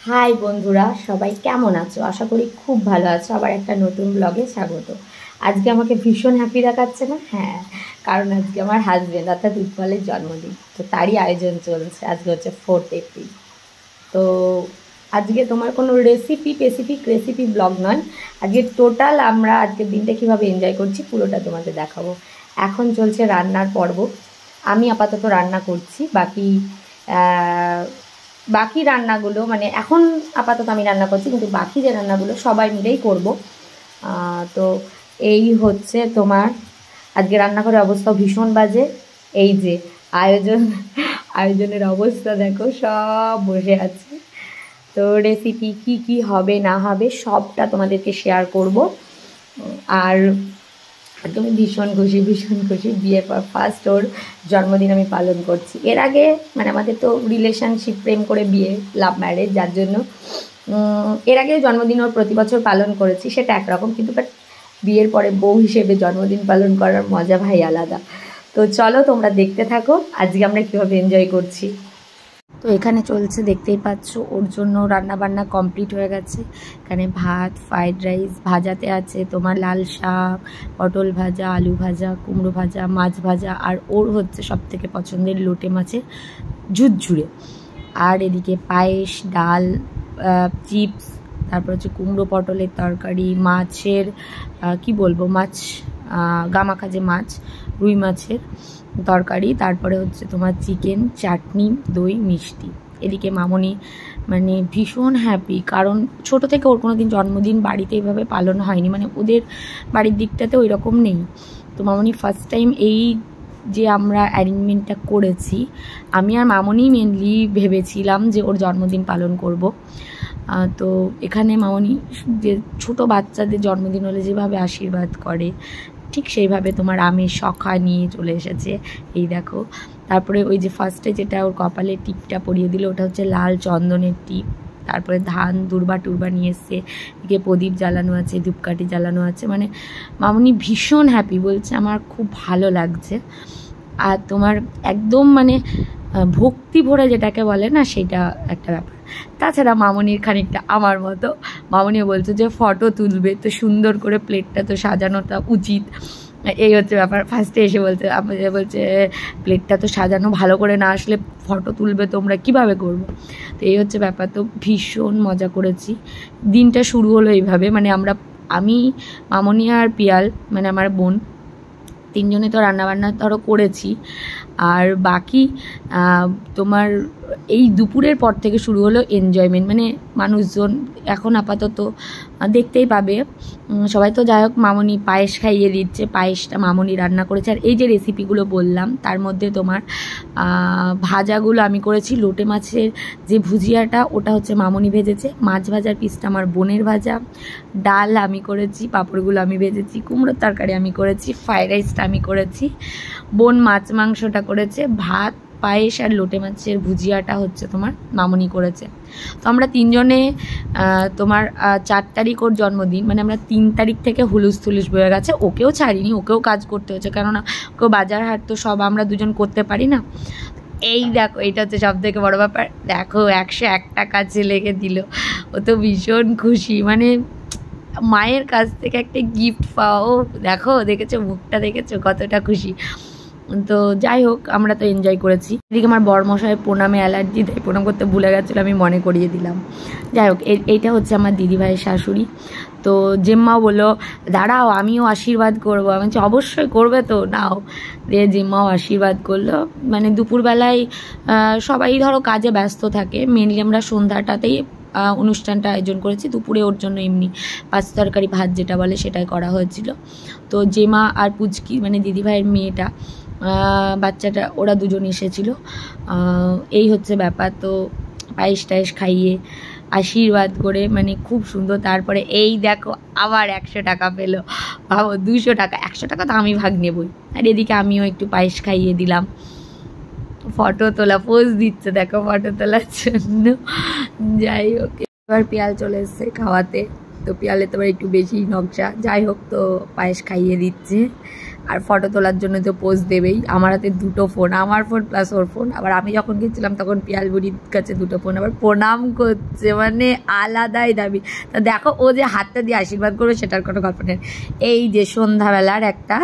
High বন্ধুরা, সবাই কেমন আছো? আশা করি খুব ভালো আছো। আবার একটা নতুন ব্লগে স্বাগত। আজকে আমাকে ভীষণ হ্যাপি দেখাচ্ছে না? হ্যাঁ, কারণ আজকে আমার হাজবেন্ড অর্থাৎ উৎপলের জন্মদিন, তো তারই আয়োজন চলছে। আজকে হচ্ছে 4th এপ্রিল। তো আজকে তোমার কোনো স্পেসিফিক রেসিপি ব্লগ নয়, আজকে টোটাল আমরা আজকের দিনটা কীভাবে এনজয় করছি পুরোটা তোমাদের দেখাবো। এখন চলছে রান্নার পর্ব। আমি আপাতত রান্না করছি, বাকি রান্নাগুলো মানে এখন আপাতত আমি রান্না করছি, কিন্তু বাকি যে রান্নাগুলো সবাই মিলেই করব। তো এই হচ্ছে তোমার আজকে রান্নাঘরের অবস্থা ভীষণ বাজে। এই যে আয়োজনের অবস্থা দেখো, সব বসে আছে। তো রেসিপি কি হবে না হবে সবটা তোমাদেরকে শেয়ার করব। আর আমি ভীষণ খুশি। বিয়ের পর ফার্স্ট ওর জন্মদিন আমি পালন করছি। এর আগে মানে আমাদের তো রিলেশনশিপ, প্রেম করে বিয়ে, লাভ ম্যারেজ, যার জন্য এর আগে জন্মদিন ওর প্রতি বছর পালন করেছি, সেটা একরকম। কিন্তু বাট বিয়ের পরে বউ হিসেবে জন্মদিন পালন করার মজা ভাই আলাদা। তো চলো তোমরা দেখতে থাকো আজকে আমরা কীভাবে এনজয় করছি। তো এখানে চলছে, দেখতেই পাচ্ছ, ওর জন্য রান্নাবান্না কমপ্লিট হয়ে গেছে। এখানে ভাত, ফ্রাইড রাইস, ভাজাতে আছে তোমার লাল শাক, পটল ভাজা, আলু ভাজা, কুমড়ো ভাজা, মাছ ভাজা, আর ওর হচ্ছে সবথেকে পছন্দের লোটে মাছের ঝুরঝুরে। আর এদিকে পায়েস, ডাল, চিপস, তারপর হচ্ছে কুমড়ো পটলের তরকারি, মাছের মাছ গামাখা যে মাছ, রুই মাছের তরকারি, তারপরে হচ্ছে তোমার চিকেন, চাটনি, দই, মিষ্টি। এদিকে মামনি মানে ভীষণ হ্যাপি, কারণ ছোট থেকে ওর কোনো দিন জন্মদিন বাড়িতে এইভাবে পালন হয়নি, মানে ওদের বাড়ির দিকটাতে ওই রকম নেই। তো মামনি ফার্স্ট টাইম এই যে আমরা অ্যারেঞ্জমেন্টটা করেছি, আমি আর মামনি মেনলি ভেবেছিলাম যে ওর জন্মদিন পালন করব। তো এখানে মামনি যে ছোট বাচ্চাদের জন্মদিন হলে যেভাবে আশীর্বাদ করে, ঠিক সেইভাবে তোমার আমের শখা নিয়ে চলে এসেছে। এই দেখো, তারপরে ওই যে ফার্স্টে যেটা ওর কপালে টিপটা পরিয়ে দিল, ওটা হচ্ছে লাল চন্দনের টিপ। তারপরে ধান দুর্বা নিয়ে এসছে, এদিকে প্রদীপ জ্বালানো আছে, ধূপকাঠি জ্বালানো আছে। মানে মামনি ভীষণ হ্যাপি, বলছে আমার খুব ভালো লাগছে। আর তোমার একদম মানে ভক্তি ভরে যেটাকে বলে না, সেটা একটা ব্যাপার। তাছাড়া মামনির খানিকটা আমার মতো, মামনিও বলছে যে ফটো তুলবে, তো সুন্দর করে প্লেটটা তো সাজানোটা উচিত। এই হচ্ছে ব্যাপার। ফার্স্টে এসে বলছে প্লেটটা তো সাজানো ভালো করে না আসলে ফটো তুলবে তোমরা, কিভাবে করবো? তো এই হচ্ছে ব্যাপার। তো ভীষণ মজা করেছি। দিনটা শুরু হলো এইভাবে, মানে আমি, মামনি আর পিয়াল মানে আমার বোন, তিনজনে তো রান্নাবান্না ধরো করেছি। আর বাকি তোমার এই দুপুরের পর থেকে শুরু হলো এনজয়মেন্ট, মানে মানুষজন এখন আপাতত দেখতেই পাবে সবাই। তো যাই হোক, মামনি পায়েস খাইয়ে দিচ্ছে, পায়েসটা মামনি রান্না করেছে। আর এই যে রেসিপিগুলো বললাম, তার মধ্যে তোমার ভাজাগুলো আমি করেছি। লোটে মাছের যে ভুজিয়াটা, ওটা হচ্ছে মামনি ভেজেছে। মাছ ভাজার পিসটা আমার বোনের ভাজা। ডাল আমি করেছি, পাঁপড়গুলো আমি ভেজেছি, কুমড়োর তরকারি আমি করেছি, ফ্রাইড রাইসটা আমি করেছি, বোন মাছ মাংসটা করেছে, ভাত, পায়েস আর লোটে মাছের ভুজিয়াটা হচ্ছে তোমার মামনি করেছে। তো আমরা তিনজনে তোমার 4 তারিখ ওর জন্মদিন, মানে আমরা 3 তারিখ থেকে হুলুস থুলুস বয়ে গেছে। ওকেও ছাড়িনি, ওকেও কাজ করতে হচ্ছে, কেননা ওকেও বাজার হাট তো সব আমরা দুজন করতে পারি না। এই দেখো, এটা হচ্ছে সব থেকে বড়ো ব্যাপার। দেখো 101 টাকা ছেলেকে দিল, ও তো ভীষণ খুশি, মানে মায়ের কাছ থেকে একটা গিফট পাও। দেখেছো মুখটা, দেখেছো কতটা খুশি। তো যাই হোক, আমরা তো এনজয় করেছি। এদিকে আমার বরমশাই প্রণামে অ্যালার্জি, তাই প্রণাম করতে ভুলে গেছিলো, আমি মনে করিয়ে দিলাম। যাই হোক, এইটা হচ্ছে আমার দিদিভাইয়ের শাশুড়ি। তো জেম্মাও বললো দাঁড়াও আমিও আশীর্বাদ করবো। আমি বলছি অবশ্যই করবে, তো নাও। দিয়ে জেম্মাও আশীর্বাদ করলো। মানে দুপুরবেলায় সবাই ধরো কাজে ব্যস্ত থাকে, মেনলি আমরা সন্ধ্যাটাতেই অনুষ্ঠানটা আয়োজন করেছি। দুপুরে ওর জন্য এমনি পাঁচ তরকারি ভাত যেটা বলে সেটাই করা হয়েছিল। তো জেমা আর পুচকি মানে দিদিভাইয়ের মেয়েটা, বাচ্চাটা, ওরা দুজন এসেছিল। এই হচ্ছে ব্যাপার। তো পায়েস টায়েস খাইয়ে আশীর্বাদ করে মানে খুব সুন্দর। তারপরে এই দেখো আবার 100 টাকা পেলো। ভাবো 200 টাকা, 100 টাকা তো আমি ভাগ নেবই। আর এদিকে আমিও একটু পায়েস খাইয়ে দিলাম। ফটো তোলা, পোজ দিচ্ছে দেখো ফটো তোলার জন্য। যাই হোক, এবার পিয়াল চলে এসছে খাওয়াতে। তো পিয়ালে তোমার একটু বেশি নকশা। যাই হোক, তো পায়েস খাইয়ে দিচ্ছে। আর ফটো তোলার জন্য তো পোজ দেবেই। আমার হাতে দুটো ফোন, আমার ফোন প্লাস ওর ফোন। আবার আমি যখন গেছিলাম তখন পিয়াল বুড়ির কাছে দুটো ফোন, আবার প্রণাম করছে, মানে আলাদাই দাবি। তা দেখো ও যে হাতটা দিয়ে আশীর্বাদ করবে সেটার কোনো গল্প নেই। এই যে সন্ধ্যাবেলার একটা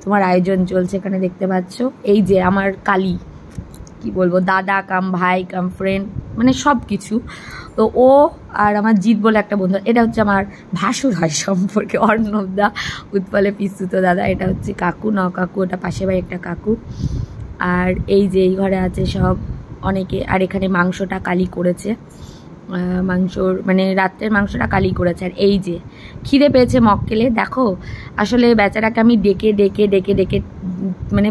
তোমার আয়োজন চলছে এখানে দেখতে পাচ্ছ। এই যে আমার কালী, কি বলবো, দাদা কাম ভাই কাম ফ্রেন্ড, মানে সব কিছু। তো ও আর আমার জিৎ বলে একটা বন্ধু, এটা হচ্ছে আমার ভাসুর হয় সম্পর্কে, অর্ণবদা, উৎপলে পিস্তুত দাদা। এটা হচ্ছে কাকু, ন কাকু, ওটা পাশে বাড়ি একটা কাকু। আর এই যে এই ঘরে আছে সব অনেকে। আর এখানে মাংসটা কালি করেছে, মাংসর মানে রাত্রের মাংসটা কালি করেছে। আর এই যে খিদে পেয়েছে মক্কেলে, দেখো আসলে বেচারাকে আমি ডেকে ডেকে ডেকে ডেকে মানে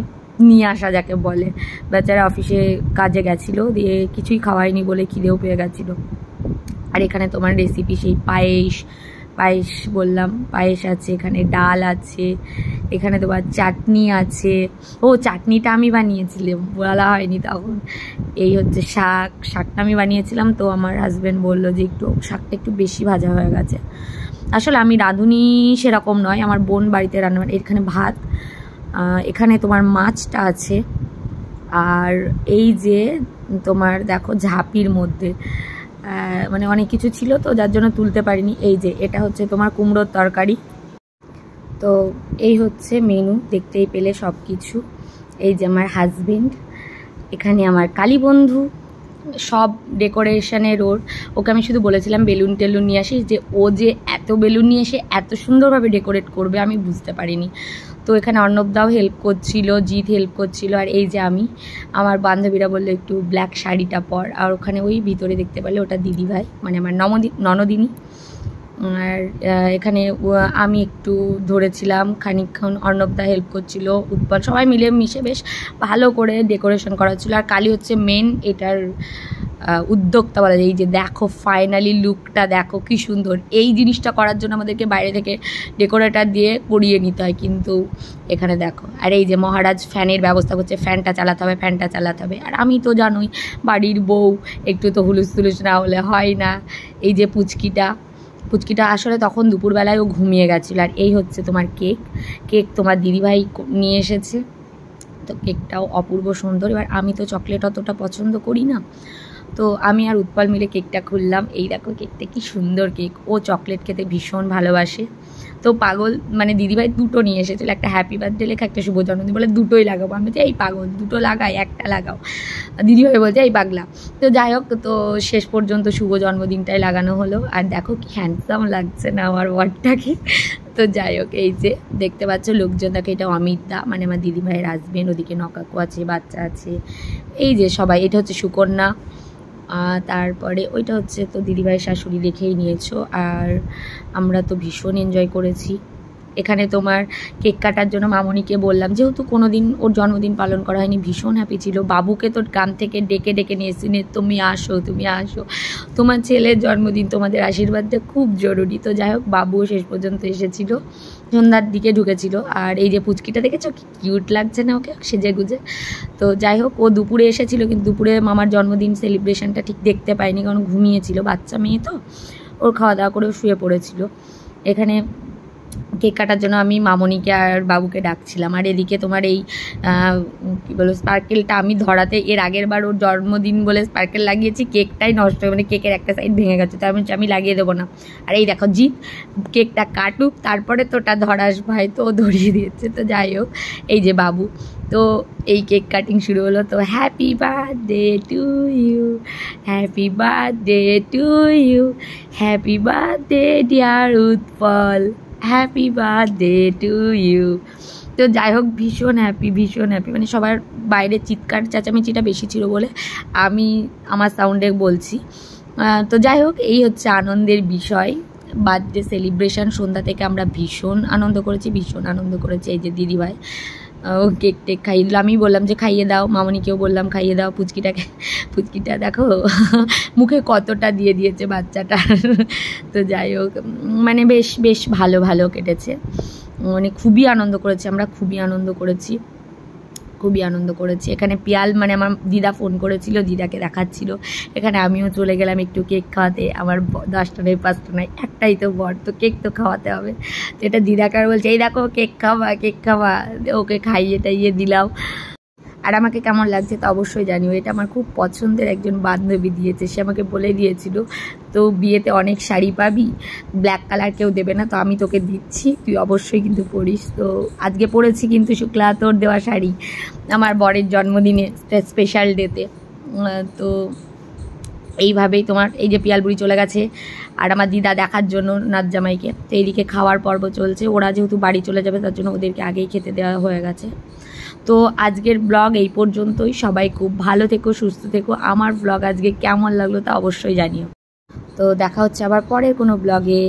নিয়ে আসা যাকে বলে। বেচারা অফিসে কাজে গেছিলো, দিয়ে কিছুই খাওয়ায়নি বলে খিদেও পেয়ে গেছিলো। আর এখানে তোমার রেসিপি সেই পায়েস বললাম, পায়েস আছে, এখানে ডাল আছে, এখানে তোমার চাটনি আছে। ও চাটনিটা আমি বানিয়েছিলাম, বলা হয়নি তখন। এই হচ্ছে শাকটা আমি বানিয়েছিলাম। তো আমার হাজব্যান্ড বললো যে শাকটা একটু বেশি ভাজা হয়ে গেছে। আসলে আমি রাঁধুনি সেরকম নয়, আমার বোন বাড়িতে রান্না। এখানে ভাত, এখানে তোমার মাছটা আছে। আর এই যে তোমার দেখো ঝাঁপির মধ্যে মানে অনেক কিছু ছিল তো যার জন্য তুলতে পারিনি। এই যে এটা হচ্ছে তোমার কুমড়োর তরকারি। তো এই হচ্ছে মেনু, দেখতেই পেলে সব কিছু। এই যে আমার হাজবেন্ড, এখানে আমার কালী বন্ধু, সব ডেকোরেশনের ওকে আমি শুধু বলেছিলাম বেলুন টেলুন নিয়ে আসিস, যে ও যে এত বেলুন নিয়ে এসে এত সুন্দরভাবে ডেকোরেট করবে আমি বুঝতে পারিনি। তো এখানে অর্ণবদাও হেল্প করছিল, জিৎ হেল্প করছিল। আর এই যে আমার বান্ধবীরা বললো একটু ব্ল্যাক শাড়িটা পর। আর ওখানে ওই ভিতরে দেখতে পেলে ওটা দিদিভাই, মানে আমার ননদিনী। আর এখানে আমি একটু ধরেছিলাম খানিকক্ষণ, অর্ণবদা হেল্প করছিল, উৎপল, সবাই মিলে মিশে বেশ ভালো করে ডেকোরেশন করা হচ্ছিলো। আর কালী হচ্ছে মেন এটার উদ্যোক্তা বলা যায়। এই যে দেখো ফাইনালি লুকটা দেখো কি সুন্দর। এই জিনিসটা করার জন্য আমাদেরকে বাইরে থেকে ডেকোরেটর দিয়ে করিয়ে নিতে হয়, কিন্তু এখানে দেখো। আর এই যে মহারাজ ফ্যানের ব্যবস্থা করছে, ফ্যানটা চালাতে হবে। আর আমি তো জানোই বাড়ির বউ, একটু তো হুলুস তুলুস না হলে হয় না। এই যে পুচকিটা আসলে তখন দুপুরবেলায় ও ঘুমিয়ে গেছিলো। আর এই হচ্ছে তোমার কেক তোমার দিদিভাই নিয়ে এসেছে। তো কেকটাও অপূর্ব সুন্দর। এবার আমি তো চকলেট অতটা পছন্দ করি না, তো আমি আর উৎপল মিলে কেকটা খুললাম। এই দেখো কেকটা কি সুন্দর কেক, ও চকলেট খেতে ভীষণ ভালোবাসে। তো পাগল, মানে দিদিভাই দুটো নিয়ে এসেছিল, একটা হ্যাপি বার্থডে লেখা, একটা শুভ জন্মদিন, বলে দুটোই লাগাবো। আমি বলছি এই পাগল, দুটো লাগাই, একটা লাগাও। দিদিভাই বলছে এই পাগলা। তো যাই হোক, তো শেষ পর্যন্ত শুভ জন্মদিনটাই লাগানো হলো। আর দেখো কি হ্যান্ডসাম লাগছে না আমার ওয়ার্ডটাকে। তো যাই হোক, এই যে দেখতে পাচ্ছ লোকজন, দেখো এটা অমিত দা, মানে আমার দিদিভাইয়ের হাজবেন্ড, ওদিকে নকাকু আছে, বাচ্চা আছে, এই যে সবাই। এটা হচ্ছে সুকন্যা, তারপরে ওইটা হচ্ছে তো দিদিভাইয়ের শাশুড়ি, দেখেই নিয়েছো। আর আমরা তো ভীষণ এনজয় করেছি। এখানে তোমার কেক কাটার জন্য মামনিকে বললাম, যেহেতু কোনো দিন ওর জন্মদিন পালন করা হয়নি, ভীষণ হ্যাপি ছিল। বাবুকে তো গ্রাম থেকে ডেকে ডেকে নিয়ে এসেছি, তুমি আসো তোমার ছেলের জন্মদিন, তোমাদের আশীর্বাদটা খুব জরুরি। তো যাই হোক, বাবুও শেষ পর্যন্ত এসেছিলো, সন্ধ্যার দিকে ঢুকেছিল। আর এই যে পুচকিটা দেখেছো কি কিউট লাগছে না ওকে সেজে গুজে। তো যাই হোক, ও দুপুরে এসেছিলো, কিন্তু দুপুরে মামার জন্মদিন সেলিব্রেশনটা ঠিক দেখতে পাইনি, কারণ ঘুমিয়েছিল, বাচ্চা মেয়ে তো, ওর খাওয়া দাওয়া করে শুয়ে পড়েছিল। এখানে কেক কাটার জন্য আমি মামনিকে আর বাবুকে ডাকছিলাম। আর এদিকে তোমার এই কী বলো স্পার্কেলটা আমি ধরাতে, এর আগের বার ওর জন্মদিন বলে স্পার্কেল লাগিয়েছি, কেকটাই নষ্ট হয়ে, মানে কেকের একটা সাইড ভেঙে গেছে, তাই আমি লাগিয়ে দেবো না। আর এই দেখো জিৎ কেকটা কাটুক, তারপরে তোটা ধরাস ভাই, তো ধরিয়ে দিয়েছে। তো যাই হোক, এই যে বাবু, তো এই কেক কাটিং শুরু হলো। তো happy birthday to you, happy birthday to you, happy birthday dear Utpal, happy birthday to you. তো যাই হোক, ভীষণ হ্যাপি, মানে সবার বাইরে চিৎকার চেঁচামেচিটা বেশি ছিল বলে আমি আমার সাউন্ডে বলছি। তো যাই হোক, এই হচ্ছে আনন্দের বিষয়, বার্থডে সেলিব্রেশন। সন্ধ্যা থেকে আমরা ভীষণ আনন্দ করেছি। এই যে দিদিভাই ও কেক টেক খাইয়ে দিল, আমি বললাম যে খাইয়ে দাও, মামনিকেও বললাম খাইয়ে দাও। পুচকিটা দেখো মুখে কতটা দিয়ে দিয়েছে বাচ্চাটা। তো যাই হোক, মানে বেশ ভালো কেটেছে, মানে খুবই আনন্দ করেছি আমরা, খুবই আনন্দ করেছি। খুবই আনন্দ করেছি। এখানে পিয়াল মানে আমার দিদা ফোন করেছিল, দিদাকে দেখাচ্ছিল। এখানে আমিও চলে গেলাম একটু কেক খাওয়াতে। আমার 10টা নয় 5টা নয়, একটাই তো বর, তো কেক তো খাওয়াতে হবে। তো এটা দিদাকে আর বলছে, এই দেখো কেক খাওয়া, কেক খাওয়া। ওকে খাইয়ে টাইয়ে দিলাম। আর আমাকে কেমন লাগছে তা অবশ্যই জানিও। এটা আমার খুব পছন্দের একজন বান্ধবী দিয়েছে, সে আমাকে বলে দিয়েছিল তো বিয়েতে অনেক শাড়ি পাবি, ব্ল্যাক কালার কেউ দেবে না, তো আমি তোকে দিচ্ছি, তুই অবশ্যই কিন্তু পরিস। তো আজকে পরেছি কিন্তু শুক্লা তোর দেওয়া শাড়ি আমার বরের জন্মদিনে, স্পেশাল ডেতে। তো এইভাবেই তোমার এই যে পিয়ালবুড়ি চলে গেছে আর আমার দিদা দেখার জন্য নাচ জামাইকে। তো এইদিকে খাওয়ার পর্ব চলছে, ওরা যেহেতু বাড়ি চলে যাবে তার জন্য ওদেরকে আগেই খেতে দেওয়া হয়ে গেছে। তো আজকের ব্লগ এই পর্যন্তই। সবাই খুব ভালো থেকো, সুস্থ থেকো। আমার ব্লগ আজকে কেমন লাগলো তা অবশ্যই জানিও। তো দেখা হচ্ছে আবার পরের কোনো ব্লগে।